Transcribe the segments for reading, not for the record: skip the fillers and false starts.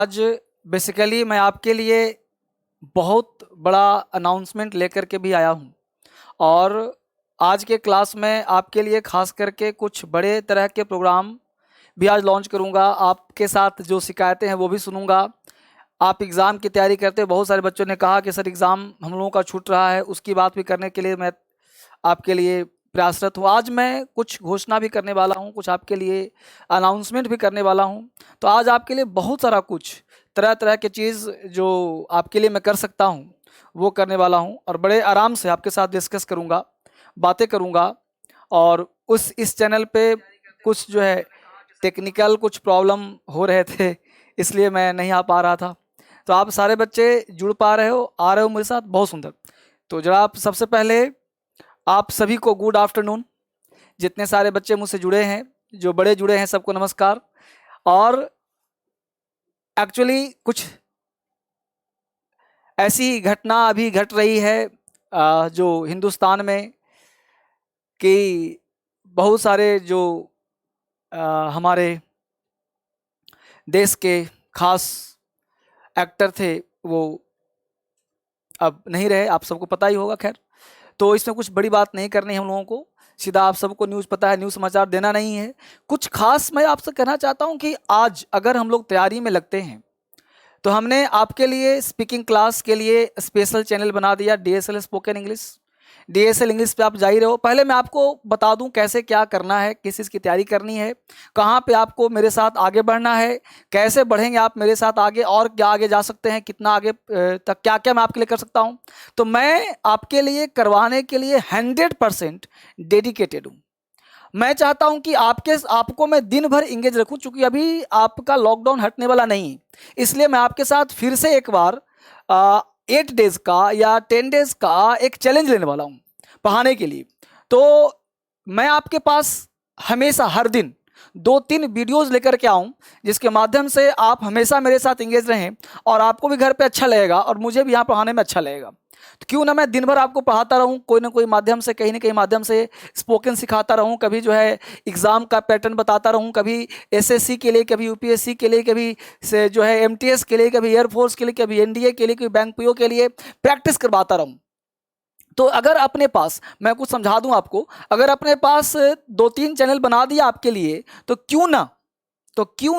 आज बेसिकली मैं आपके लिए बहुत बड़ा अनाउंसमेंट लेकर के भी आया हूँ और आज के क्लास में आपके लिए खास करके कुछ बड़े तरह के प्रोग्राम भी आज लॉन्च करूँगा। आपके साथ जो शिकायतें हैं वो भी सुनूंगा। आप एग्ज़ाम की तैयारी करते हैं, बहुत सारे बच्चों ने कहा कि सर एग्ज़ाम हम लोगों का छूट रहा है, उसकी बात भी करने के लिए मैं आपके लिए प्रयासरत हूँ। आज मैं कुछ घोषणा भी करने वाला हूँ, कुछ आपके लिए अनाउंसमेंट भी करने वाला हूँ। तो आज आपके लिए बहुत सारा कुछ तरह तरह की चीज़ जो आपके लिए मैं कर सकता हूँ वो करने वाला हूँ और बड़े आराम से आपके साथ डिस्कस करूँगा, बातें करूँगा। और इस चैनल पे कुछ जो है टेक्निकल कुछ प्रॉब्लम हो रहे थे, इसलिए मैं नहीं आ पा रहा था। तो आप सारे बच्चे जुड़ पा रहे हो, आ रहे हो मेरे साथ, बहुत सुंदर। तो जरा आप सबसे पहले आप सभी को गुड आफ्टरनून। जितने सारे बच्चे मुझसे जुड़े हैं, जो बड़े जुड़े हैं, सबको नमस्कार। और एक्चुअली कुछ ऐसी घटना अभी घट रही है जो हिंदुस्तान में कि बहुत सारे जो हमारे देश के खास एक्टर थे वो अब नहीं रहे, आप सबको पता ही होगा। खैर, तो इसमें कुछ बड़ी बात नहीं करनी है हम लोगों को, सीधा आप सबको न्यूज़ पता है, न्यूज़ समाचार देना नहीं है। कुछ खास मैं आपसे कहना चाहता हूं कि आज अगर हम लोग तैयारी में लगते हैं तो हमने आपके लिए स्पीकिंग क्लास के लिए स्पेशल चैनल बना दिया, DSL spoken English. DSL English पे आप जा ही रहे हो। पहले मैं आपको बता दूं कैसे क्या करना है, किस चीज़ की तैयारी करनी है, कहाँ पे आपको मेरे साथ आगे बढ़ना है, कैसे बढ़ेंगे आप मेरे साथ आगे, और क्या आगे जा सकते हैं, कितना आगे तक क्या क्या मैं आपके लिए कर सकता हूँ। तो मैं आपके लिए करवाने के लिए 100% डेडिकेटेड हूँ। मैं चाहता हूं कि आपको मैं दिन भर इंगेज रखूं, चूंकि अभी आपका लॉकडाउन हटने वाला नहीं है, इसलिए मैं आपके साथ फिर से एक बार 8 डेज का या 10 डेज का एक चैलेंज लेने वाला हूं पढ़ाने के लिए। तो मैं आपके पास हमेशा हर दिन 2-3 वीडियोस लेकर के आऊं, जिसके माध्यम से आप हमेशा मेरे साथ इंगेज रहें और आपको भी घर पे अच्छा लगेगा और मुझे भी यहाँ पढ़ाने में अच्छा लगेगा। तो क्यों ना मैं दिन भर आपको पढ़ाता रहूं, कोई ना कोई माध्यम से, कहीं ना कहीं माध्यम से स्पोकन सिखाता रहूं, कभी जो है एग्ज़ाम का पैटर्न बताता रहूं, कभी एसएससी के लिए, कभी यूपीएससी के लिए, कभी से जो है एमटीएस के लिए, कभी एयरफोर्स के लिए, कभी एनडीए के लिए, कभी बैंक पीओ के लिए प्रैक्टिस करवाता रहूं। तो अगर अपने पास, मैं कुछ समझा दूं आपको, अगर अपने पास 2-3 चैनल बना दिया आपके लिए, तो क्यों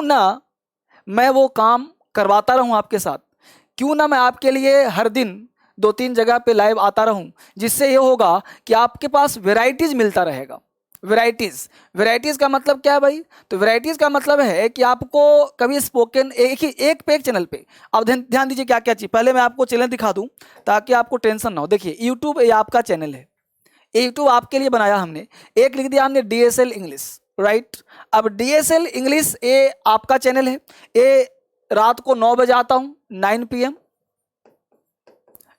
ना मैं वो काम करवाता रहूं आपके साथ। क्यों ना मैं आपके लिए हर दिन 2-3 जगह पे लाइव आता रहूं, जिससे ये होगा कि आपके पास वेराइटीज मिलता रहेगा। वेराइटीज का मतलब क्या है भाई? तो वेराइटीज का मतलब है कि आपको कभी स्पोकन एक पे एक चैनल पे, अब ध्यान दीजिए क्या क्या चीज। पहले मैं आपको चैनल दिखा दूं ताकि आपको टेंशन ना हो। देखिए, यूट्यूब ये आपका चैनल है, यूट्यूब आपके लिए बनाया हमने। एक लिख दिया हमने डीएसएल इंग्लिश, राइट। अब डीएसएल इंग्लिश ये आपका चैनल है। ये रात को 9 बजे आता हूं,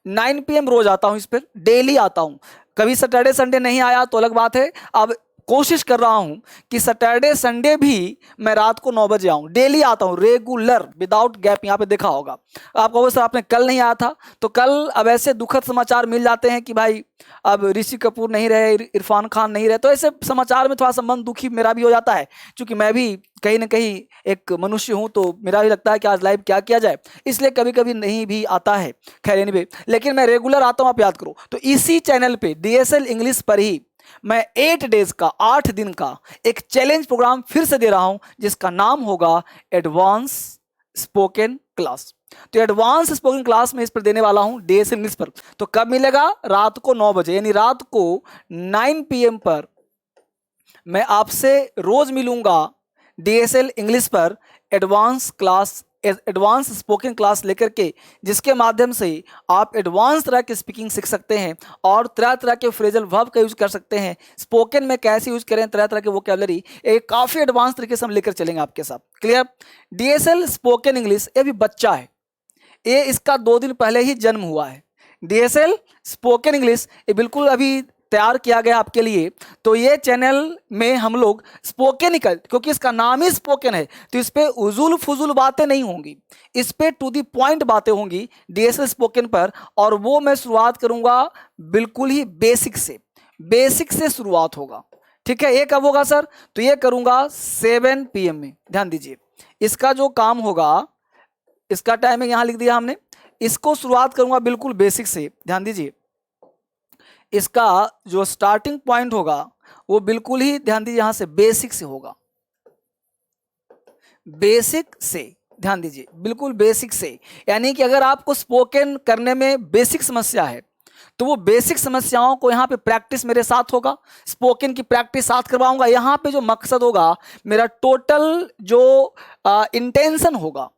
9 PM रोज आता हूं, इस पर डेली आता हूं। कभी सैटरडे संडे नहीं आया तो अलग बात है। अब कोशिश कर रहा हूं कि सैटरडे संडे भी मैं रात को 9 बजे आऊं। डेली आता हूं, रेगुलर, विदाउट गैप। यहां पे देखा होगा आपको, सर आपने कल नहीं आया था। तो कल अब ऐसे दुखद समाचार मिल जाते हैं कि भाई अब ऋषि कपूर नहीं रहे, इरफान खान नहीं रहे, तो ऐसे समाचार में थोड़ा सा मन दुखी मेरा भी हो जाता है, क्योंकि मैं भी कहीं ना कहीं एक मनुष्य हूं, तो मेरा भी लगता है कि आज लाइव क्या किया जाए, इसलिए कभी कभी नहीं भी आता है। खैर एनीवे, लेकिन मैं रेगुलर आता हूं, आप याद करो। तो इसी चैनल पे डीएसएल इंग्लिश पर ही मैं 8 डेज का, 8 दिन का एक चैलेंज प्रोग्राम फिर से दे रहा हूं, जिसका नाम होगा एडवांस स्पोकन क्लास। तो एडवांस स्पोकन क्लास में इस पर देने वाला हूं, डीएसएल इंग्लिश पर। तो कब मिलेगा? रात को 9 बजे, यानी रात को 9 PM पर मैं आपसे रोज मिलूंगा डीएसएल इंग्लिश पर, advance class, advance spoken class लेकर के, जिसके माध्यम से आप एडवांस तरह की स्पीकिंग सीख सकते हैं और तरह तरह के फ्रेजल वर्ब का यूज कर सकते हैं। स्पोकन में कैसे यूज करें, तरह तरह के वोकैबुलरी, एक काफी एडवांस तरीके से हम लेकर चलेंगे आपके साथ। क्लियर? डीएसएल स्पोकन इंग्लिश ये भी बच्चा है, ये इसका 2 दिन पहले ही जन्म हुआ है। डीएसएल स्पोकन इंग्लिश ये बिल्कुल अभी तैयार किया गया आपके लिए। तो ये चैनल में हम लोग स्पोकन ही कर, क्योंकि इसका नाम ही स्पोकन है, तो इस पे उजुल फुजुल बातें नहीं होंगी, इस पे टू दी पॉइंट बातें होंगी डीएसएल स्पोकन पर। और वो मैं शुरुआत करूंगा बिल्कुल ही बेसिक से शुरुआत होगा। ठीक है? ये कब होगा सर? तो ये करूंगा 7 PM में। ध्यान दीजिए, इसका जो काम होगा इसका टाइमिंग यहां लिख दिया हमने। इसको शुरुआत करूंगा बिल्कुल बेसिक से, ध्यान दीजिए। इसका जो स्टार्टिंग पॉइंट होगा वो बिल्कुल ही, ध्यान दीजिए, यहां से बेसिक से होगा, बेसिक से, ध्यान दीजिए, बिल्कुल बेसिक से। यानी कि अगर आपको स्पोकन करने में बेसिक समस्या है तो वो बेसिक समस्याओं को यहाँ पे प्रैक्टिस मेरे साथ होगा, स्पोकन की प्रैक्टिस साथ करवाऊंगा। यहाँ पे जो मकसद होगा मेरा, टोटल जो इंटेंशन होगा,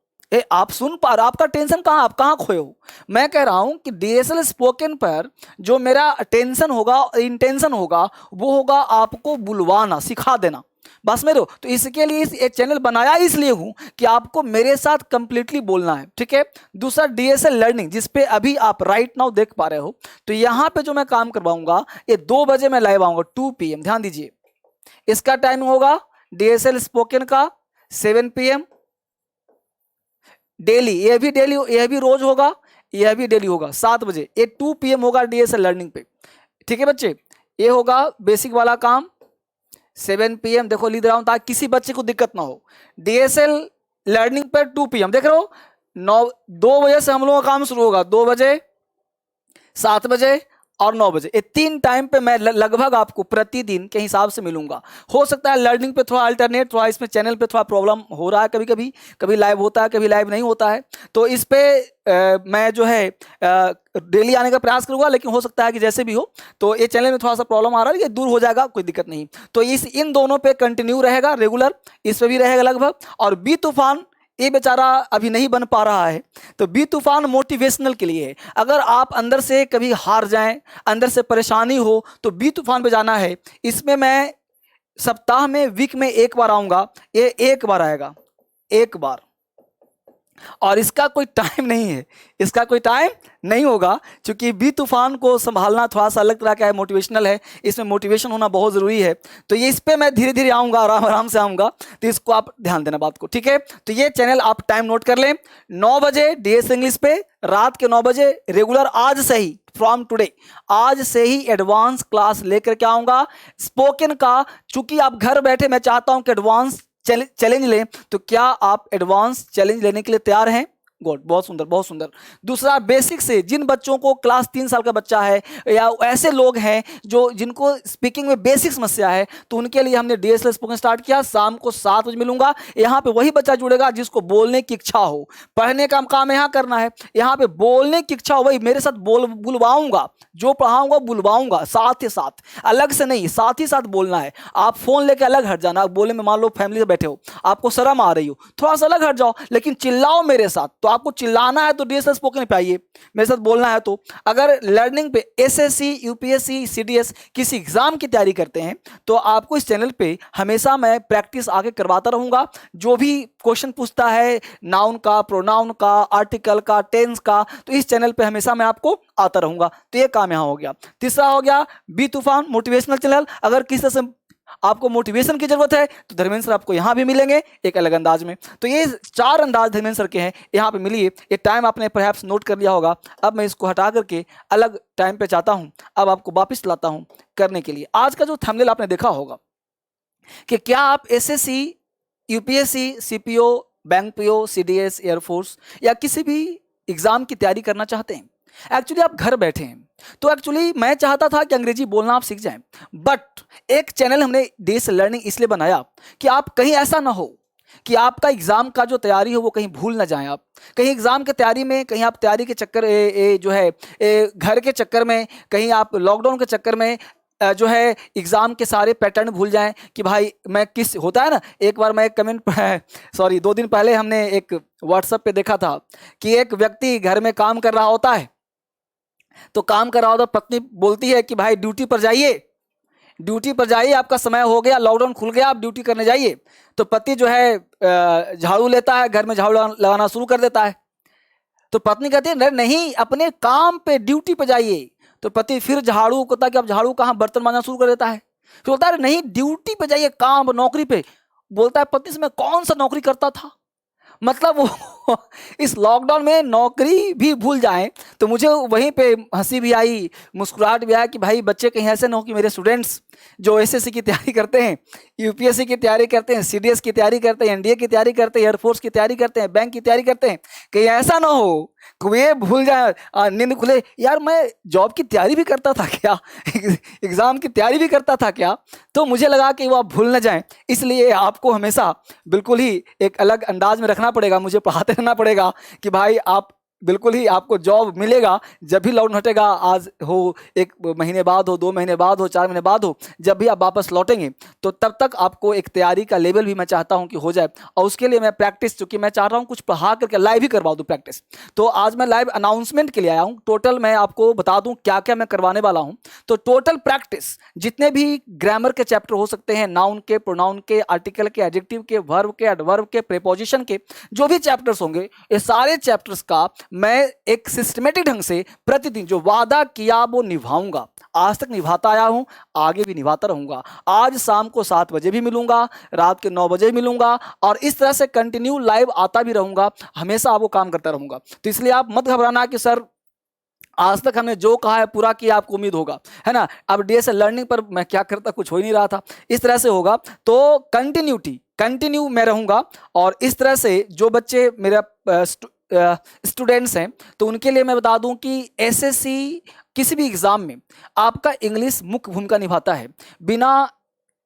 आप सुन पा रहे, आपका टेंशन कहाँ, आप कहाँ खोए हो। मैं कह रहा हूं कि डीएसएल स्पोकन पर जो मेरा टेंशन होगा, इंटेंशन होगा, वो होगा आपको बुलवाना, सिखा देना, बस मेरे। तो इसके लिए ये चैनल बनाया इसलिए हूं कि आपको मेरे साथ कंप्लीटली बोलना है, ठीक है। दूसरा डीएसएल लर्निंग, जिसपे अभी आप राइट नाउ देख पा रहे हो, तो यहां पे जो मैं काम करवाऊंगा, ये 2 बजे मैं लाइव आऊंगा, 2 PM, ध्यान दीजिए। इसका टाइमिंग होगा डीएसएल स्पोकन का 7 PM डेली, ये भी डेली, यह भी रोज होगा, यह भी डेली होगा 7 बजे। ये 2 PM होगा डीएसएल लर्निंग पे, ठीक है बच्चे। ये होगा बेसिक वाला काम 7 PM, देखो लिख रहा हूं ताकि किसी बच्चे को दिक्कत ना हो। डीएसएल लर्निंग पर 2 PM, देख रहे हो, 2 बजे से हम लोगों का काम शुरू होगा, 2 बजे, 7 बजे और 9 बजे। ये 3 टाइम पे मैं लगभग आपको प्रतिदिन के हिसाब से मिलूंगा। हो सकता है लर्निंग पे थोड़ा अल्टरनेट, थोड़ा इसमें चैनल पे थोड़ा प्रॉब्लम हो रहा है, कभी कभी, कभी लाइव होता है, कभी लाइव नहीं होता है, तो इस पे मैं जो है डेली आने का प्रयास करूंगा, लेकिन हो सकता है कि जैसे भी हो, तो ये चैनल में थोड़ा सा प्रॉब्लम आ रहा है, ये दूर हो जाएगा, कोई दिक्कत नहीं। तो इन दोनों पे कंटिन्यू रहेगा रेगुलर, इस पे भी रहेगा लगभग। और बी तूफान, ये बेचारा अभी नहीं बन पा रहा है, तो बी तूफान मोटिवेशनल के लिए है। अगर आप अंदर से कभी हार जाएं, अंदर से परेशानी हो, तो बी तूफान पे जाना है। इसमें मैं सप्ताह में, वीक में 1 बार आऊंगा, ये 1 बार आएगा, 1 बार, और इसका कोई टाइम नहीं है, इसका कोई टाइम नहीं होगा, क्योंकि बी तूफान को संभालना थोड़ा सा अलग तरह का है, मोटिवेशनल है, इसमें मोटिवेशन होना बहुत ज़रूरी है। तो ये इस पे मैं धीरे धीरे आऊँगा, आराम आराम से आऊँगा, तो इसको आप ध्यान देना बात को, ठीक है। तो ये चैनल आप टाइम नोट कर लें, 9 बजे डीएस इंग्लिश पे, रात के 9 बजे रेगुलर, आज से ही, फ्रॉम टुडे, आज से ही एडवांस क्लास लेकर के आऊँगा स्पोकन का। चूंकि आप घर बैठे, मैं चाहता हूँ कि एडवांस चैलेंज लें, तो क्या आप एडवांस चैलेंज लेने के लिए तैयार हैं? गुड, बहुत सुंदर, बहुत सुंदर। दूसरा, बेसिक से जिन बच्चों को, क्लास 3 साल का बच्चा है, या ऐसे लोग हैं जो जिनको स्पीकिंग में बेसिक समस्या है, तो उनके लिए हमने डीएसएल स्पोकन स्टार्ट किया। शाम को 7 बजे मिलूंगा, यहाँ पे वही बच्चा जुड़ेगा जिसको बोलने की इच्छा हो। पढ़ने का काम यहाँ करना है, यहाँ पे बोलने की इच्छा हो, वही मेरे साथ बुलवाऊंगा, जो पढ़ाऊंगा बुलवाऊंगा, साथ ही साथ, अलग से नहीं, साथ ही साथ बोलना है। आप फोन लेके अलग हट जाना, बोले में, मान लो फैमिली से बैठे हो, आपको शर्म आ रही हो, थोड़ा सा अलग हट जाओ, लेकिन चिल्लाओ मेरे साथ। तो आपको चिल्लाना है तो डीएसएल स्पोकन पे आइए, मेरे साथ बोलना है तो। अगर लर्निंग पे एसएससी, यूपीएससी, सीडीएस किसी एग्जाम की तैयारी करते हैं, तो आपको इस चैनल पे हमेशा मैं प्रैक्टिस आगे करवाता रहूंगा। जो भी क्वेश्चन पूछता है, नाउन का, प्रोनाउन का, आर्टिकल का, टेंस का, तो इस चैनल पे हमेशा मैं आपको आता रहूंगा। तो ये काम यहां हो गया। तीसरा हो गया बी तूफान मोटिवेशनल चैनल। अगर किसी तरह से आपको मोटिवेशन की जरूरत है, तो धर्मेंद्र सर आपको यहां भी मिलेंगे, एक अलग अंदाज में। तो ये 4 अंदाज धर्मेंद्र सर के हैं, यहां पे मिलिए। ये टाइम आपने परहैप्स नोट कर लिया होगा। अब मैं इसको हटा करके अलग टाइम पे चाहता हूं, अब आपको वापस लाता हूं करने के लिए। आज का जो थंबनेल आपने देखा होगा कि क्या आप SSC, UPSC, CPO, bank PO, CDS, air force या किसी भी एग्जाम की तैयारी करना चाहते हैं। एक्चुअली आप घर बैठे हैं, तो एक्चुअली मैं चाहता था कि अंग्रेजी बोलना आप सीख जाएं, बट एक चैनल हमने डीएसएल लर्निंग इसलिए बनाया कि आप कहीं ऐसा ना हो कि आपका एग्जाम का जो तैयारी हो वो कहीं भूल ना जाएं। आप कहीं एग्जाम की तैयारी में, कहीं आप तैयारी के चक्कर जो है घर के चक्कर में, कहीं आप लॉकडाउन के चक्कर में जो है एग्जाम के सारे पैटर्न भूल जाएं कि भाई मैं किस, होता है ना। एक बार मैं एक कमेंट, सॉरी 2 दिन पहले हमने एक व्हाट्सएप पे देखा था कि एक व्यक्ति घर में काम कर रहा होता है, तो काम कर रहा होता, पत्नी बोलती है कि भाई ड्यूटी पर जाइए, ड्यूटी पर जाइए, आपका समय हो गया, लॉकडाउन खुल गया, आप ड्यूटी करने जाइए। तो पति जो है झाड़ू लेता है, घर में झाड़ू लगाना शुरू कर देता है। तो पत्नी कहती है नहीं, अपने काम पे, ड्यूटी पे जाइए। तो पति फिर झाड़ू को, ताकि अब झाड़ू कहाँ, बर्तन मांजना शुरू कर देता है। फिर बोलता है नहीं, ड्यूटी पे जाइए, काम, नौकरी पे। बोलता है पति से, मैं कौन सा नौकरी करता था, मतलब वो इस लॉकडाउन में नौकरी भी भूल जाएं। तो मुझे वहीं पे हंसी भी आई, मुस्कुराहट भी आया कि भाई बच्चे कहीं ऐसे ना हो कि मेरे स्टूडेंट्स जो एसएससी की तैयारी करते हैं, यूपीएससी की तैयारी करते हैं, सीडीएस की तैयारी करते हैं, एनडीए की तैयारी करते हैं, एयरफोर्स की तैयारी करते हैं, बैंक की तैयारी करते हैं, कहीं ऐसा ना हो कि वे भूल जाए, नींद खुले यार मैं जॉब की तैयारी भी करता था क्या, एग्जाम की तैयारी भी करता था क्या। तो मुझे लगा कि वो आप भूल न जाएं, इसलिए आपको हमेशा बिल्कुल ही एक अलग अंदाज में रखना पड़ेगा, मुझे पढ़ाते रहना पड़ेगा कि भाई आप बिल्कुल ही आपको जॉब मिलेगा जब भी लॉकडाउन हटेगा, आज हो 1 महीने बाद हो, 2 महीने बाद हो, 4 महीने बाद हो, जब भी आप वापस लौटेंगे तो तब तक आपको एक तैयारी का लेवल भी मैं चाहता हूं कि हो जाए। और उसके लिए मैं प्रैक्टिस, चूंकि मैं चाह रहा हूं कुछ पढ़ा करके लाइव ही करवा दूं प्रैक्टिस, तो आज मैं लाइव अनाउंसमेंट के लिए आया हूं। टोटल मैं आपको बता दूं क्या क्या मैं करवाने वाला हूं। तो टोटल प्रैक्टिस जितने भी ग्रामर के चैप्टर हो सकते हैं, नाउन के, प्रोनाउन के, आर्टिकल के, एडजेक्टिव के, वर्ब के, एडवर्ब के, प्रीपोजिशन के, जो भी चैप्टर्स होंगे ये सारे चैप्टर्स का मैं एक सिस्टमेटिक ढंग से प्रतिदिन जो वादा किया वो निभाऊंगा। आज तक निभाता आया हूं, आगे भी निभाता रहूंगा। आज शाम को 7 बजे भी मिलूंगा, रात के 9 बजे भी मिलूंगा, और इस तरह से कंटिन्यू लाइव आता भी रहूंगा, हमेशा आपको काम करता रहूंगा। तो इसलिए आप मत घबराना कि सर आज तक हमने जो कहा है पूरा किया, आपको उम्मीद होगा, है ना। अब डीएसएल लर्निंग पर मैं क्या करता, कुछ हो ही नहीं रहा था, इस तरह से होगा। तो कंटिन्यू मैं रहूंगा। और इस तरह से जो बच्चे मेरा स्टूडेंट्स हैं, तो उनके लिए मैं बता दूं कि एसएससी किसी भी एग्जाम में आपका इंग्लिश मुख्य भूमिका निभाता है। बिना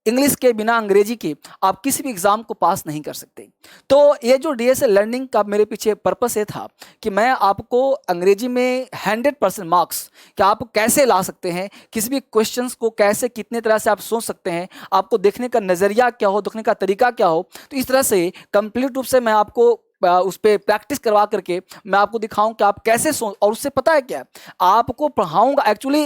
इंग्लिश के, बिना अंग्रेजी के आप किसी भी एग्जाम को पास नहीं कर सकते। तो ये जो डीएसएल लर्निंग का मेरे पीछे पर्पस ये था कि मैं आपको अंग्रेजी में 100% मार्क्स कि आप कैसे ला सकते हैं, किसी भी क्वेश्चंस को कैसे, कितने तरह से आप सोच सकते हैं, आपको देखने का नज़रिया क्या हो, देखने का तरीका क्या हो। तो इस तरह से कंप्लीट रूप से मैं आपको उस पर प्रैक्टिस करवा करके मैं आपको दिखाऊं कि आप कैसे सोच, और उससे पता है क्या, आपको पढ़ाऊंगा। एक्चुअली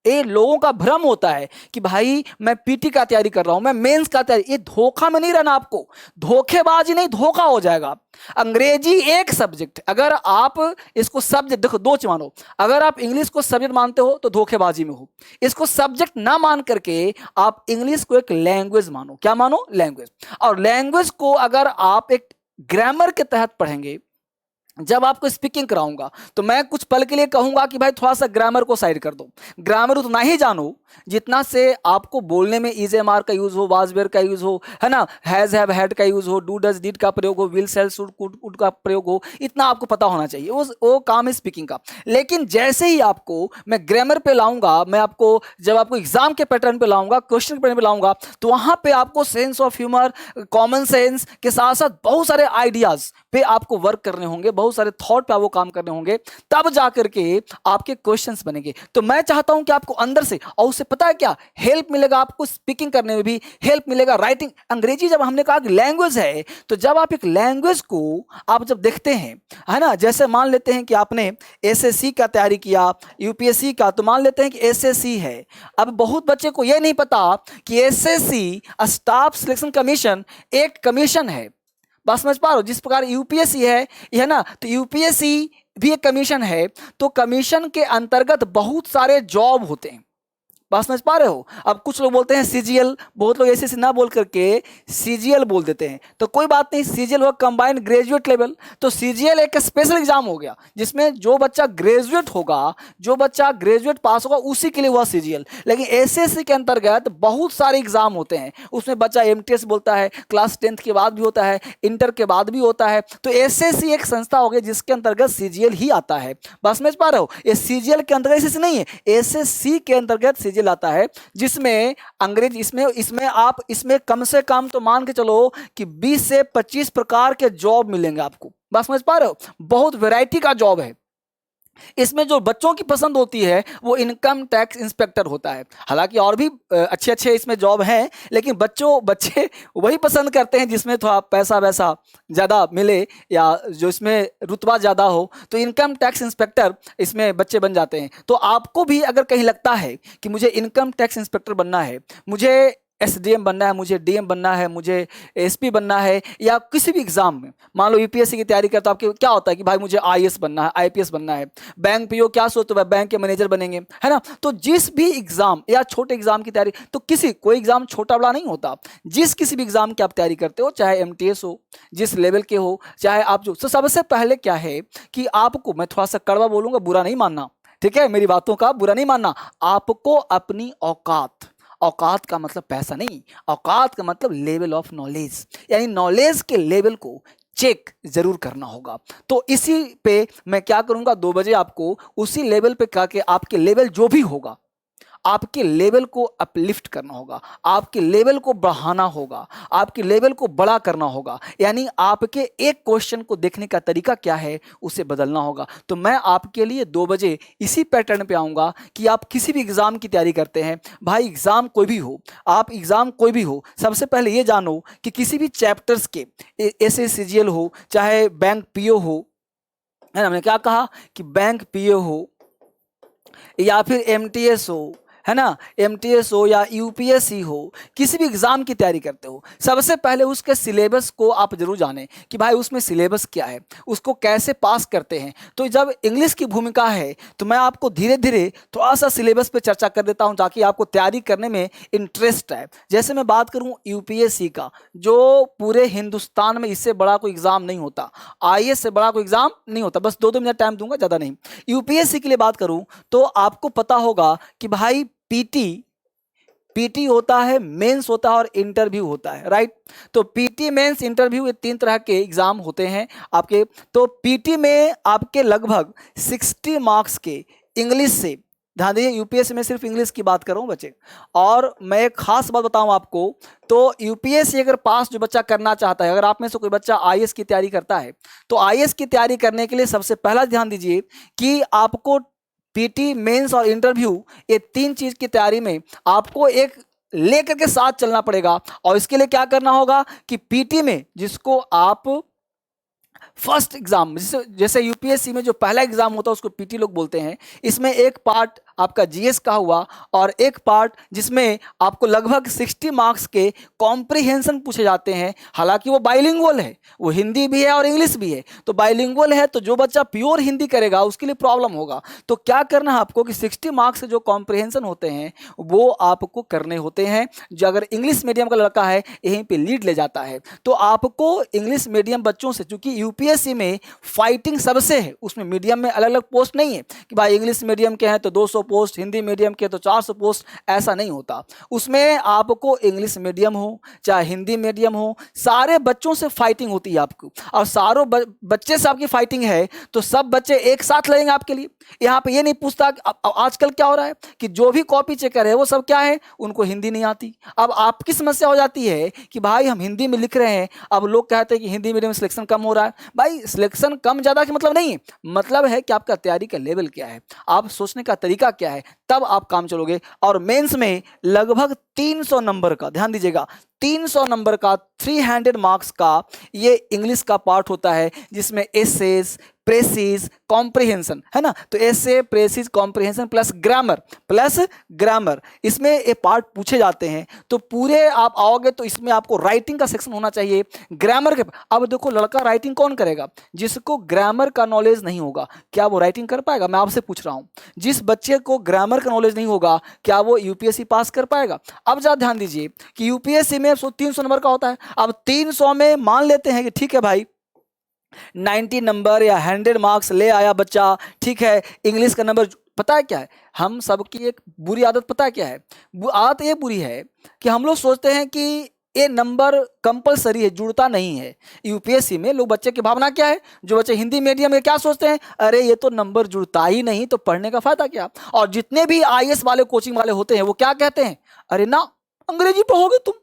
ये लोगों का भ्रम होता है कि भाई मैं पीटी का तैयारी कर रहा हूं, मैं मेंस का तैयारी, ये धोखा में नहीं रहना, आपको धोखेबाजी नहीं, धोखा हो जाएगा। अंग्रेजी एक सब्जेक्ट, अगर आप इसको सब्जेक्ट देखो, दो चीज मानो, अगर आप इंग्लिश को सब्जेक्ट मानते हो तो धोखेबाजी में हो। इसको सब्जेक्ट ना मान करके आप इंग्लिश को एक लैंग्वेज मानो। क्या मानो? लैंग्वेज। और लैंग्वेज को अगर आप एक ग्रामर के तहत पढ़ेंगे, जब आपको स्पीकिंग कराऊंगा तो मैं कुछ पल के लिए कहूंगा कि भाई थोड़ा सा ग्रामर को साइड कर दो, ग्रामर उतना ही जानो जितना से आपको बोलने में इज एम आर का यूज हो, वाज वेयर का यूज हो, है ना, हैज हैव हैड का यूज हो, डू डज डिड का प्रयोग हो, will shell should could could का प्रयोग हो, इतना आपको पता होना चाहिए। वो काम है स्पीकिंग का। लेकिन जैसे ही आपको मैं ग्रामर पे लाऊंगा, मैं आपको जब आपको एग्जाम के पैटर्न पे लाऊंगा, क्वेश्चन के पैटर्न पे लाऊंगा, तो वहां पे आपको sense of humour, common sense के साथ साथ बहुत सारे आइडियाज पे आपको वर्क करने होंगे, बहुत सारे थॉट पे आपको काम करने होंगे, तब जाकर के आपके क्वेश्चंस बनेंगे। तो मैं चाहता हूं कि आपको अंदर से, और उससे पता है क्या हेल्प मिलेगा, आपको स्पीकिंग करने में भी हेल्प मिलेगा, राइटिंग। अंग्रेजी जब हमने कहा कि लैंग्वेज है, तो जब आप एक लैंग्वेज को आप जब देखते हैं, है ना, जैसे मान लेते हैं कि आपने एसएससी का तैयारी किया, यूपीएससी का, तो मान लेते हैं कि एसएससी है। अब बहुत बच्चे को यह नहीं पता कि एसएससी स्टाफ सिलेक्शन कमीशन एक कमीशन है। बात समझ पा रहे हो? जिस प्रकार यूपीएससी है ना, तो यूपीएससी भी एक कमीशन है। तो कमीशन के अंतर्गत बहुत सारे जॉब होते हैं। बात समझ पा रहे हो? अब कुछ लोग बोलते हैं सीजीएल, बहुत लोग ऐसे ना बोल करके सीजीएल बोल देते हैं। तो कोई बात नहीं, सीजीएल हुआ कंबाइंड ग्रेजुएट लेवल। तो सीजीएल एक स्पेशल एग्जाम हो गया जिसमें जो बच्चा ग्रेजुएट होगा, जो बच्चा ग्रेजुएट पास होगा, उसी के लिए हुआ सीजीएल। लेकिन एसएससी के अंतर्गत बहुत सारे एग्जाम होते हैं, उसमें बच्चा एमटीएस बोलता है, क्लास 10th के बाद भी होता है, इंटर के बाद भी होता है। तो एसएससी एक संस्था हो गई जिसके अंतर्गत सीजीएल ही आता है। बात समझ पा रहे हो? ये सीजीएल के अंतर्गत एसएससी नहीं है, एसएससी के अंतर्गत सीजीएल आता है, जिसमें अंग्रेजी, इसमें कम से कम तो मान के चलो कि 20 से 25 प्रकार के जॉब मिलेंगे आपको। बात समझ पा रहे हो? बहुत वैरायटी का जॉब है। इसमें जो बच्चों की पसंद होती है वो इनकम टैक्स इंस्पेक्टर होता है। हालांकि और भी अच्छे अच्छे इसमें जॉब हैं, लेकिन बच्चे वही पसंद करते हैं जिसमें थोड़ा पैसा वैसा ज़्यादा मिले, या जो इसमें रुतबा ज़्यादा हो। तो इनकम टैक्स इंस्पेक्टर इसमें बच्चे बन जाते हैं। तो आपको भी अगर कहीं लगता है कि मुझे इनकम टैक्स इंस्पेक्टर बनना है, मुझे एसडीएम बनना है, मुझे डीएम बनना है, मुझे एसपी बनना है, या किसी भी एग्जाम में मान लो यूपीएससी की तैयारी करते हो, आपके क्या होता है कि भाई मुझे आईएएस बनना है, आईपीएस बनना है। बैंक पीओ क्या सोचते हो, बैंक के मैनेजर बनेंगे, है ना। तो जिस भी एग्जाम या छोटे एग्जाम की तैयारी, तो कोई एग्जाम छोटा बड़ा नहीं होता। जिस किसी भी एग्जाम की आप तैयारी करते हो, चाहे एमटीएस हो, जिस लेवल के हो, चाहे आप जो, तो सबसे पहले क्या है कि आपको, मैं थोड़ा सा कड़वा बोलूंगा, बुरा नहीं मानना, ठीक है, मेरी बातों का बुरा नहीं मानना। आपको अपनी औकात, औकात का मतलब पैसा नहीं, औकात का मतलब लेवल ऑफ नॉलेज, यानी नॉलेज के लेवल को चेक जरूर करना होगा। तो इसी पे मैं क्या करूंगा, 2 बजे आपको उसी लेवल पे करके, आपके लेवल जो भी होगा, आपके लेवल को अपलिफ्ट करना होगा, आपके लेवल को बढ़ाना होगा, आपके लेवल को बड़ा करना होगा। यानी आपके एक क्वेश्चन को देखने का तरीका क्या है, उसे बदलना होगा। तो मैं आपके लिए 2 बजे इसी पैटर्न पे आऊंगा कि आप किसी भी एग्जाम की तैयारी करते हैं, भाई एग्जाम कोई भी हो, आप एग्जाम कोई भी हो, सबसे पहले ये जानो कि किसी भी चैप्टर्स के, एसएससीजीएल हो, चाहे बैंक पीओ हो, है ना, मैंने क्या कहा कि बैंक पीओ हो, या फिर एमटीएस हो, है ना, एमटीएस हो या यूपीएससी हो, किसी भी एग्जाम की तैयारी करते हो, सबसे पहले उसके सिलेबस को आप जरूर जानें कि भाई उसमें सिलेबस क्या है, उसको कैसे पास करते हैं। तो जब इंग्लिश की भूमिका है, तो मैं आपको धीरे धीरे थोड़ा सा सिलेबस पे चर्चा कर देता हूं, ताकि आपको तैयारी करने में इंटरेस्ट है। जैसे मैं बात करूं यूपीएससी का, जो पूरे हिंदुस्तान में इससे बड़ा कोई एग्जाम नहीं होता, आईएएस से बड़ा कोई एग्जाम नहीं होता। बस 2-2 मिनट टाइम दूंगा, ज्यादा नहीं। यूपीएससी के लिए बात करूं तो आपको पता होगा कि भाई पीटी होता है, मेंस होता है और इंटरव्यू होता है, राइट। तो पीटी, मेंस, इंटरव्यू, ये 3 तरह के एग्जाम होते हैं आपके। तो पीटी में आपके लगभग 60 मार्क्स के इंग्लिश से, ध्यान दीजिए यूपीएससी में सिर्फ इंग्लिश की बात कर रहा हूं बच्चे। और मैं एक खास बात बताऊं आपको, तो यूपीएससी अगर पास जो बच्चा करना चाहता है, अगर आप में से कोई बच्चा आईएएस की तैयारी करता है, तो आईएएस की तैयारी करने के लिए सबसे पहला ध्यान दीजिए कि आपको पीटी, मेंस और इंटरव्यू, ये 3 चीज की तैयारी में आपको एक लेकर के साथ चलना पड़ेगा। और इसके लिए क्या करना होगा कि पीटी में, जिसको आप फर्स्ट एग्जाम, जैसे यूपीएससी में जो पहला एग्जाम होता है उसको पीटी लोग बोलते हैं, इसमें एक पार्ट आपका जीएस का हुआ और एक पार्ट जिसमें आपको लगभग 60 मार्क्स के कॉम्प्रिहेंशन पूछे जाते हैं। हालांकि वो बाइलिंगुअल है, वो हिंदी भी है और इंग्लिश भी है। तो बाइलिंगुअल है, तो जो बच्चा प्योर हिंदी करेगा उसके लिए प्रॉब्लम होगा। तो क्या करना है आपको कि 60 मार्क्स से जो कॉम्प्रिहेंशन होते हैं वो आपको करने होते हैं। जो अगर इंग्लिश मीडियम का लड़का है, यहीं पर लीड ले जाता है। तो आपको इंग्लिश मीडियम बच्चों से, चूंकि यूपीएससी में फाइटिंग सबसे है, उसमें मीडियम में अलग अलग पोस्ट नहीं है कि भाई इंग्लिश मीडियम के हैं तो 200 पोस्ट, हिंदी मीडियम के तो 400 पोस्ट, ऐसा नहीं होता। उसमें आपको इंग्लिश मीडियम हो चाहे हिंदी मीडियम हो, सारे बच्चों से फाइटिंग होती है आपको। और सारों बच्चे से आपकी फाइटिंग है, तो सब बच्चे एक साथ लड़ेंगे आपके लिए। यहाँ पे ये नहीं पूछता आजकल क्या हो रहा है कि जो भी कॉपी चेकर है वो सब क्या है, उनको हिंदी नहीं आती। अब आपकी समस्या हो जाती है कि भाई हम हिंदी में लिख रहे हैं, अब लोग कहते हैं कि हिंदी मीडियम में सिलेक्शन कम हो रहा है। भाई सिलेक्शन कम ज्यादा का मतलब नहीं है, मतलब है कि आपका तैयारी का लेवल क्या है, आप सोचने का तरीका क्या है, तब आप काम चलोगे। और मेंस में लगभग 300 नंबर का, ध्यान दीजिएगा, 300 नंबर का 300 मार्क्स का ये इंग्लिश का पार्ट होता है, जिसमें एसेस, प्रेसिज, कॉम्प्रिहेंशन, है ना। तो एसे, प्रेसिज, कॉम्प्रिहेंशन प्लस ग्रामर, इसमें ये पार्ट पूछे जाते हैं। तो पूरे आप आओगे तो इसमें आपको राइटिंग का सेक्शन होना चाहिए, ग्रामर के। अब देखो लड़का राइटिंग कौन करेगा, जिसको ग्रामर का नॉलेज नहीं होगा, क्या वो राइटिंग कर पाएगा? मैं आपसे पूछ रहा हूं, जिस बच्चे को ग्रामर का नॉलेज नहीं होगा, क्या वो यूपीएससी पास कर पाएगा? अब जरा ध्यान दीजिए कि यूपीएससी में 300 नंबर का होता है। अब 300 में मान लेते हैं कि ठीक है भाई 90 नंबर या 100 मार्क्स ले आया बच्चा, ठीक है। इंग्लिश का नंबर, पता है क्या है, हम सबकी एक बुरी आदत पता है क्या है, आदत ये बुरी है कि हम लोग सोचते हैं कि ये नंबर कंपलसरी है, जुड़ता नहीं है। यूपीएससी में लोग, बच्चे की भावना क्या है, जो बच्चे हिंदी मीडियम में क्या सोचते हैं, अरे ये तो नंबर जुड़ता ही नहीं, तो पढ़ने का फायदा क्या। और जितने भी आईएएस वाले कोचिंग वाले होते हैं वो क्या कहते हैं, अरे ना अंग्रेजी पढ़ोगे तुम,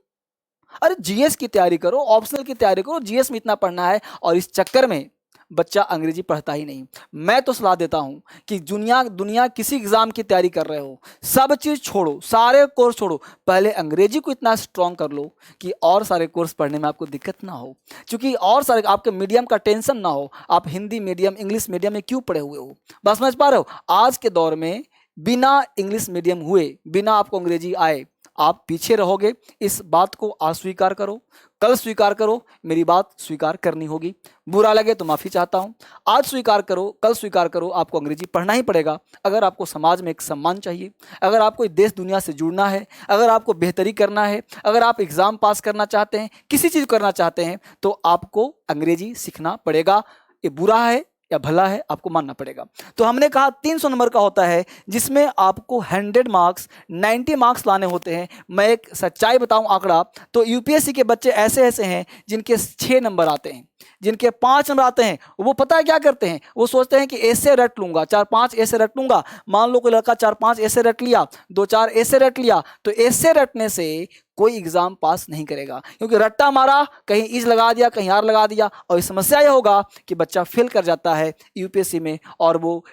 अरे जीएस की तैयारी करो, ऑप्शनल की तैयारी करो, जीएस में इतना पढ़ना है। और इस चक्कर में बच्चा अंग्रेजी पढ़ता ही नहीं। मैं तो सलाह देता हूं कि दुनिया किसी एग्जाम की तैयारी कर रहे हो, सब चीज छोड़ो, सारे कोर्स छोड़ो, पहले अंग्रेजी को इतना स्ट्रांग कर लो कि और सारे कोर्स पढ़ने में आपको दिक्कत ना हो, क्योंकि और सारे आपके मीडियम का टेंशन ना हो। आप हिंदी मीडियम, इंग्लिश मीडियम में क्यों पढ़े हुए हो? बस समझ पा रहे हो, आज के दौर में बिना इंग्लिश मीडियम हुए, बिना आपको अंग्रेजी आए, आप पीछे रहोगे, इस बात को आज स्वीकार करो, कल स्वीकार करो, मेरी बात स्वीकार करनी होगी। बुरा लगे तो माफ़ी चाहता हूँ। आज स्वीकार करो, कल स्वीकार करो, आपको अंग्रेजी पढ़ना ही पड़ेगा अगर आपको समाज में एक सम्मान चाहिए, अगर आपको देश दुनिया से जुड़ना है, अगर आपको बेहतरी करना है, अगर आप एग्ज़ाम पास करना चाहते हैं, किसी चीज़ करना चाहते हैं, तो आपको अंग्रेजी सीखना पड़ेगा। ये बुरा है या भला है, आपको मानना पड़ेगा। तो हमने कहा 300 नंबर का होता है, जिसमें आपको 100 मार्क्स 90 मार्क्स लाने होते हैं। मैं एक सच्चाई बताऊं आंकड़ा, तो यूपीएससी के बच्चे ऐसे ऐसे हैं जिनके 6 नंबर आते हैं, जिनके 5 नंबर आते हैं। वो पता है क्या करते हैं, वो सोचते हैं कि ऐसे रट लूंगा, 4-5 ऐसे रट लूंगा। मान लो कोई लड़का 4-5 ऐसे रट लिया, 2-4 ऐसे रट लिया, तो ऐसे रटने से कोई एग्जाम पास नहीं करेगा, क्योंकि रट्टा मारा, कहीं इज लगा दिया, कहीं आर लगा दिया, और समस्या यह होगा कि बच्चा फेल कर जाता है यूपीएससी में, और वो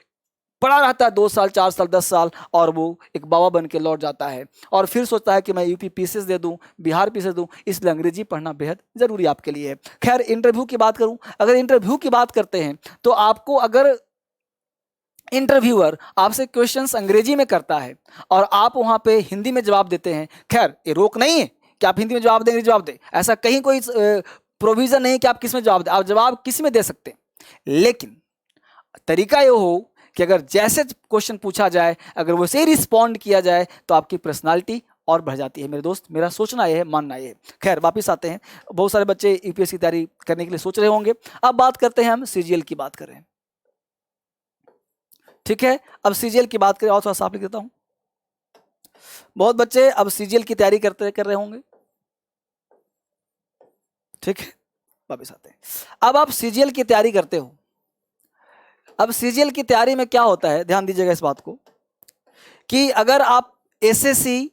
पढ़ा रहता है 2 साल 4 साल 10 साल, और वो एक बाबा बन के लौट जाता है, और फिर सोचता है कि मैं यूपी पीसीएस दे दूं, बिहार पीसीएस दूं। इसलिए अंग्रेजी पढ़ना बेहद जरूरी आपके लिए है। खैर, इंटरव्यू की बात करूं, अगर इंटरव्यू की बात करते हैं तो आपको, अगर इंटरव्यूअर आपसे क्वेश्चंस अंग्रेजी में करता है और आप वहां पे हिंदी में जवाब देते हैं, खैर ये रोक नहीं है कि आप हिंदी में जवाब दें, अंग्रेजी जवाब दें, ऐसा कहीं कोई प्रोविजन नहीं है कि आप किस में जवाब दें, आप जवाब किसी में दे सकते हैं। लेकिन तरीका ये हो कि अगर जैसे क्वेश्चन पूछा जाए, अगर वैसे ही रिस्पॉन्ड किया जाए, तो आपकी पर्सनालिटी और बढ़ जाती है मेरे दोस्त। मेरा सोचना यह है, मानना यह है। खैर, वापिस आते हैं। बहुत सारे बच्चे यूपीएससी की तैयारी करने के लिए सोच रहे होंगे। अब बात करते हैं, हम सीजीएल की बात करें। ठीक है, अब सीजीएल की बात करें, और थोड़ा साफ लिख देता हूं। बहुत बच्चे अब सीजीएल की तैयारी कर रहे होंगे। ठीक है, वापिस आते हैं। अब आप सीजीएल की तैयारी करते हो। अब सीजीएल की तैयारी में क्या होता है, ध्यान दीजिएगा इस बात को, कि अगर आप एसएससी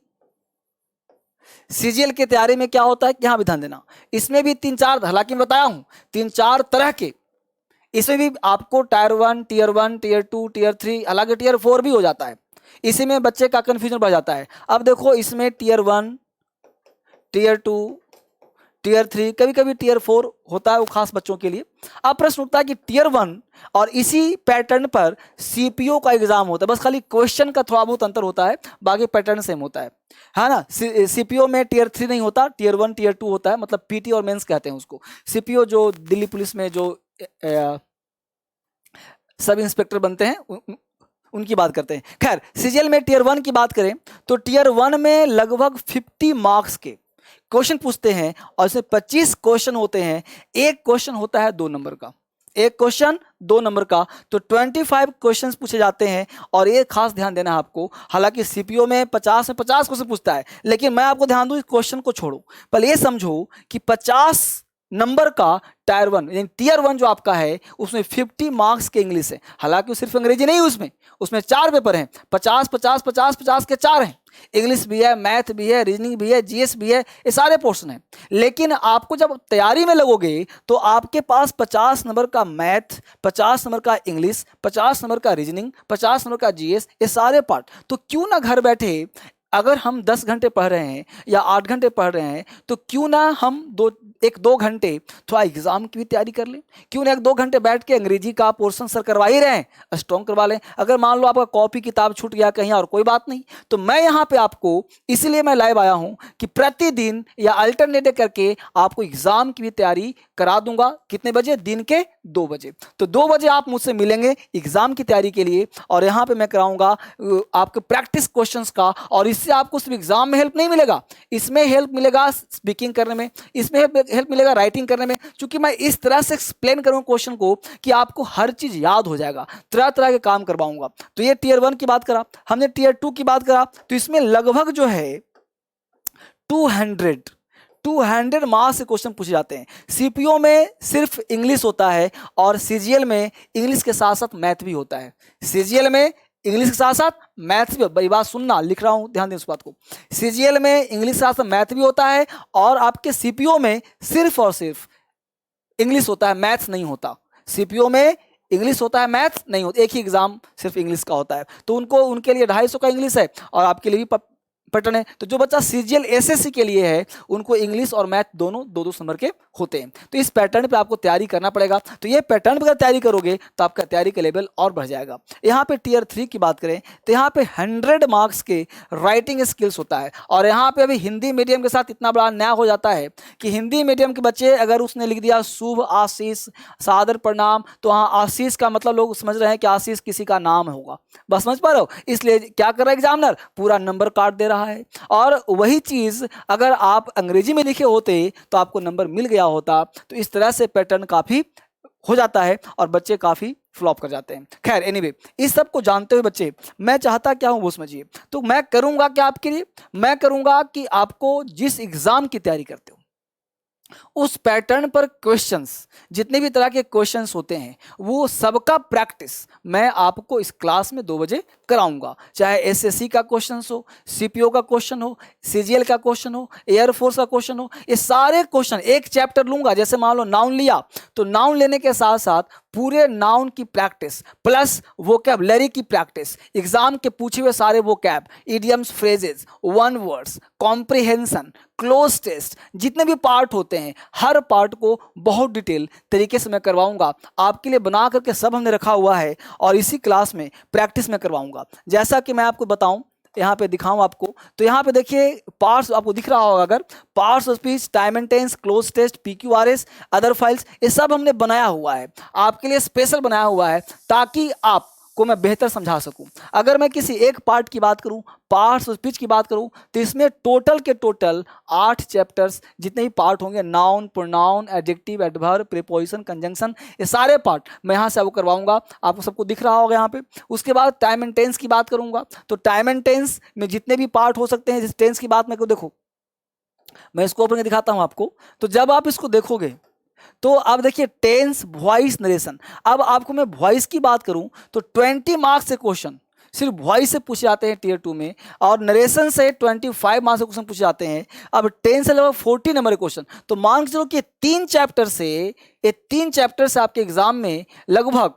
सीजीएल की तैयारी में क्या होता है, यहां भी ध्यान देना। इसमें भी 3-4, हालांकि मैं बताया हूं 3-4 तरह के, इसमें भी आपको टायर 1, टियर 1, टियर 2, टियर 3, हालांकि टियर 4 भी हो जाता है। इसी में बच्चे का कंफ्यूजन बढ़ जाता है। अब देखो, इसमें टियर 1, टियर 2, टियर 3, कभी कभी टियर 4 होता है, वो खास बच्चों के लिए। अब प्रश्न उठता है कि टियर 1 और इसी पैटर्न पर सीपीओ का एग्जाम होता है, बस खाली क्वेश्चन का थोड़ा बहुत अंतर होता है, बाकी पैटर्न सेम होता है ना। सीपीओ में टियर 3 नहीं होता, टियर 1 टियर 2 होता है, मतलब पीटी और मेंस कहते हैं उसको। सीपीओ जो दिल्ली पुलिस में जो सब इंस्पेक्टर बनते हैं, उनकी बात करते हैं। खैर, सीजीएल में टियर 1 की बात करें तो टियर 1 में लगभग 50 मार्क्स के क्वेश्चन पूछते हैं, और इसमें 25 क्वेश्चन होते हैं। एक क्वेश्चन होता है 2 नंबर का, एक क्वेश्चन 2 नंबर का, तो 25 क्वेश्चंस पूछे जाते हैं। और ये खास ध्यान देना है आपको, हालांकि सीपीओ में 50 क्वेश्चन पूछता है, लेकिन मैं आपको ध्यान दूं, इस क्वेश्चन को छोड़ो, पहले ये समझो कि 50 नंबर का टायर 1 यानी टियर 1 जो आपका है, उसमें 50 मार्क्स के इंग्लिश है। हालांकि सिर्फ अंग्रेजी नहीं, उसमें 4 पेपर हैं, 50 के 4 हैं। इंग्लिश भी है, मैथ भी है, रीजनिंग भी है, जीएस भी है, ये सारे पोर्शन हैं। लेकिन आपको जब तैयारी में लगोगे तो आपके पास 50 नंबर का मैथ, 50 नंबर का इंग्लिश, 50 नंबर का रीजनिंग, 50 नंबर का जीएस, ये सारे पार्ट। तो क्यों ना घर बैठे, अगर हम 10 घंटे पढ़ रहे हैं या 8 घंटे पढ़ रहे हैं, तो क्यों ना हम 1-2 घंटे थोड़ा एग्जाम की भी तैयारी कर लें। क्यों ना 1-2 घंटे बैठ के अंग्रेजी का पोर्शन सर करवा ही रहे हैं, स्ट्रॉन्ग करवा लें। अगर मान लो आपका कॉपी किताब छूट गया कहीं और, कोई बात नहीं, तो मैं यहाँ पे आपको, इसलिए मैं लाइव आया हूँ कि प्रतिदिन या अल्टरनेट करके आपको एग्जाम की भी तैयारी करा दूंगा। कितने बजे? दिन के 2 बजे। तो 2 बजे आप मुझसे मिलेंगे एग्जाम की तैयारी के लिए, और यहाँ पे मैं कराऊंगा आपके प्रैक्टिस क्वेश्चंस का। और इससे आपको सिर्फ एग्जाम में हेल्प नहीं मिलेगा, इसमें हेल्प मिलेगा स्पीकिंग करने में, इसमें हेल्प मिलेगा राइटिंग करने में, क्योंकि मैं इस तरह से एक्सप्लेन करूंगा क्वेश्चन को कि आपको हर चीज याद हो जाएगा। तरह तरह के काम करवाऊंगा। तो ये टियर 1 की बात करा, हमने टियर 2 की बात करा, तो इसमें लगभग जो है 200 मार्क्स से क्वेश्चन पूछे जाते हैं। सीपीओ में सिर्फ इंग्लिश होता है, और सीजीएल में इंग्लिश के साथ साथ मैथ भी होता है। सीजीएल में इंग्लिश के साथ साथ मैथ्स भी, बड़ी बात सुनना, लिख रहा हूं, ध्यान दें उस बात को। सीजीएल में इंग्लिश के साथ साथ मैथ भी होता है, और आपके सीपीओ में सिर्फ और सिर्फ इंग्लिश होता है, मैथ्स नहीं होता। सीपीओ में इंग्लिश होता है, मैथ्स नहीं होता। एक ही एग्जाम सिर्फ इंग्लिश का होता है, तो उनके लिए 250 का इंग्लिश है, और आपके लिए भी पैटर्न है। तो जो बच्चा सीजीएल एसएससी के लिए है उनको इंग्लिश और मैथ दोनों 2-2 नंबर के होते हैं। तो इस पैटर्न पे आपको तैयारी करना पड़ेगा। तो ये पैटर्न पर अगर तैयारी करोगे तो आपका तैयारी का लेवल और बढ़ जाएगा। यहाँ पे टियर 3 की बात करें तो यहाँ पे 100 मार्क्स के राइटिंग स्किल्स होता है। और यहाँ पे अभी हिंदी मीडियम के साथ इतना बड़ा न्याय हो जाता है कि हिंदी मीडियम के बच्चे अगर उसने लिख दिया शुभ आशीष सादर प्रणाम, तो हाँ आशीष का मतलब लोग समझ रहे हैं कि आशीष किसी का नाम होगा। बस समझ पा रहे हो? इसलिए क्या कर रहा है एग्जामिनर, पूरा नंबर काट दे रहा है। और वही चीज अगर आप अंग्रेजी में लिखे होते तो आपको नंबर मिल गया होता। तो इस तरह से पैटर्न काफी हो जाता है और बच्चे काफी फ्लॉप कर जाते हैं। खैर एनीवे, इस सब को जानते हुए बच्चे मैं चाहता क्या हूं वो समझिए। तो मैं करूंगा क्या आपके लिए, मैं करूंगा कि आपको जिस एग्जाम की तैयारी करते हो उस पैटर्न पर क्वेश्चंस, जितने भी तरह के क्वेश्चंस होते हैं वो सबका प्रैक्टिस मैं आपको इस क्लास में 2 बजे कराऊंगा। चाहे एसएससी का क्वेश्चन हो, सीपीओ का क्वेश्चन हो, सीजीएल का क्वेश्चन हो, एयरफोर्स का क्वेश्चन हो, ये सारे क्वेश्चन एक चैप्टर लूंगा। जैसे मान लो नाउन लिया तो नाउन लेने के साथ साथ पूरे नाउन की प्रैक्टिस प्लस वोकैबुलरी की प्रैक्टिस, एग्जाम के पूछे हुए सारे vocab, idioms, phrases, one words, comprehension, cloze test, जितने भी पार्ट होते हैं हर पार्ट को बहुत डिटेल तरीके से मैं करवाऊंगा। आपके लिए बना करके सब हमने रखा हुआ है और इसी क्लास में प्रैक्टिस में करवाऊंगा। जैसा कि मैं आपको बताऊं, यहाँ पे दिखाऊं आपको, तो यहाँ पे देखिए पार्ट्स आपको दिख रहा होगा, अगर parts of speech, time and tense, cloze test, PQRS, other files, ये सब हमने बनाया हुआ है, आपके लिए स्पेशल बनाया हुआ है ताकि आप को मैं बेहतर समझा सकूं। अगर मैं किसी एक पार्ट की बात करूं, पार्ट्स ऑफ स्पीच की बात करूं, तो इसमें टोटल के टोटल 8 चैप्टर्स जितने भी पार्ट होंगे, noun, pronoun, adjective, adverb, preposition, conjunction, ये सारे पार्ट मैं यहाँ से आपको करवाऊंगा। आपको सबको दिख रहा होगा यहाँ पे। उसके बाद टाइम एंड टेंस की बात करूंगा, तो टाइम एंड टेंस में जितने भी पार्ट हो सकते हैं, जिस टेंस की बात मैं को देखो, मैं इसको ओपन करके दिखाता हूँ आपको। तो जब आप इसको देखोगे तो आप देखिए टेंस, वॉइस, नरेशन। अब आपको मैं वॉइस की बात करूं तो 20 मार्क्स से क्वेश्चन सिर्फ वॉइस से पूछे जाते हैं टियर 2 में, और नरेशन से 25 मार्क्स से क्वेश्चन पूछे जाते हैं। अब 10 से लगभग 40 नंबर के क्वेश्चन। तो मान के चलो कि 3 चैप्टर से आपके एग्जाम में लगभग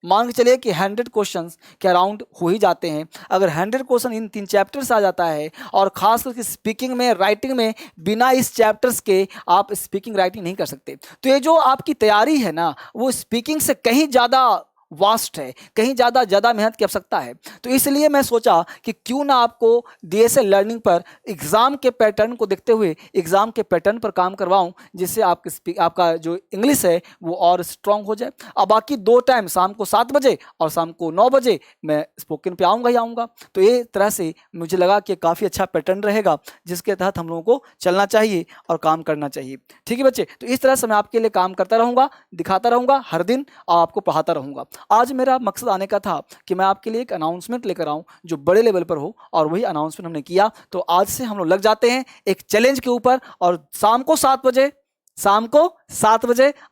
मान के चलिए कि 100 क्वेश्चंस के अराउंड हो ही जाते हैं। अगर 100 क्वेश्चन इन 3 चैप्टर्स आ जाता है, और खास करके स्पीकिंग में, राइटिंग में बिना इस चैप्टर्स के आप स्पीकिंग राइटिंग नहीं कर सकते। तो ये जो आपकी तैयारी है ना, वो स्पीकिंग से कहीं ज़्यादा वास्ट है, कहीं ज़्यादा मेहनत की आवश्यकता है। तो इसलिए मैं सोचा कि क्यों ना आपको डीएसए लर्निंग पर एग्ज़ाम के पैटर्न को देखते हुए एग्ज़ाम के पैटर्न पर काम करवाऊं, जिससे आपका जो इंग्लिश है वो और स्ट्रांग हो जाए। अब बाकी 2 टाइम शाम को 7 बजे और शाम को 9 बजे मैं स्पोकन पे आऊँगा ही आऊँगा। तो ये तरह से मुझे लगा कि काफ़ी अच्छा पैटर्न रहेगा जिसके तहत हम लोगों को चलना चाहिए और काम करना चाहिए। ठीक है बच्चे, तो इस तरह से मैं आपके लिए काम करता रहूँगा, दिखाता रहूँगा हर दिन और आपको पढ़ाता रहूँगा। आज मेरा मकसद आने का था कि मैं आपके लिए एक अनाउंसमेंट लेकर आऊं जो बड़े लेवल पर हो, और वही अनाउंसमेंट हमने किया। तो आज से हम लोग लग जाते हैं एक चैलेंज के ऊपर, और शाम को 7 बजे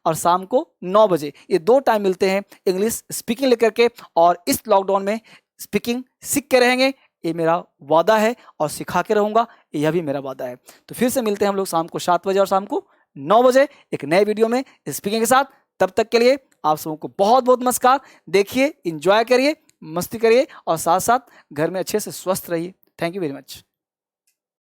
और शाम को 9 बजे ये 2 टाइम मिलते हैं इंग्लिश स्पीकिंग लेकर के, और इस लॉकडाउन में स्पीकिंग सीख के रहेंगे, ये मेरा वादा है, और सिखा के रहूँगा, यह भी मेरा वादा है। तो फिर से मिलते हैं हम लोग शाम को 7 बजे और शाम को 9 बजे एक नए वीडियो में स्पीकिंग के साथ। तब तक के लिए आप सबों को बहुत बहुत नमस्कार। देखिए, एंजॉय करिए, मस्ती करिए, और साथ साथ घर में अच्छे से स्वस्थ रहिए। Thank you very much.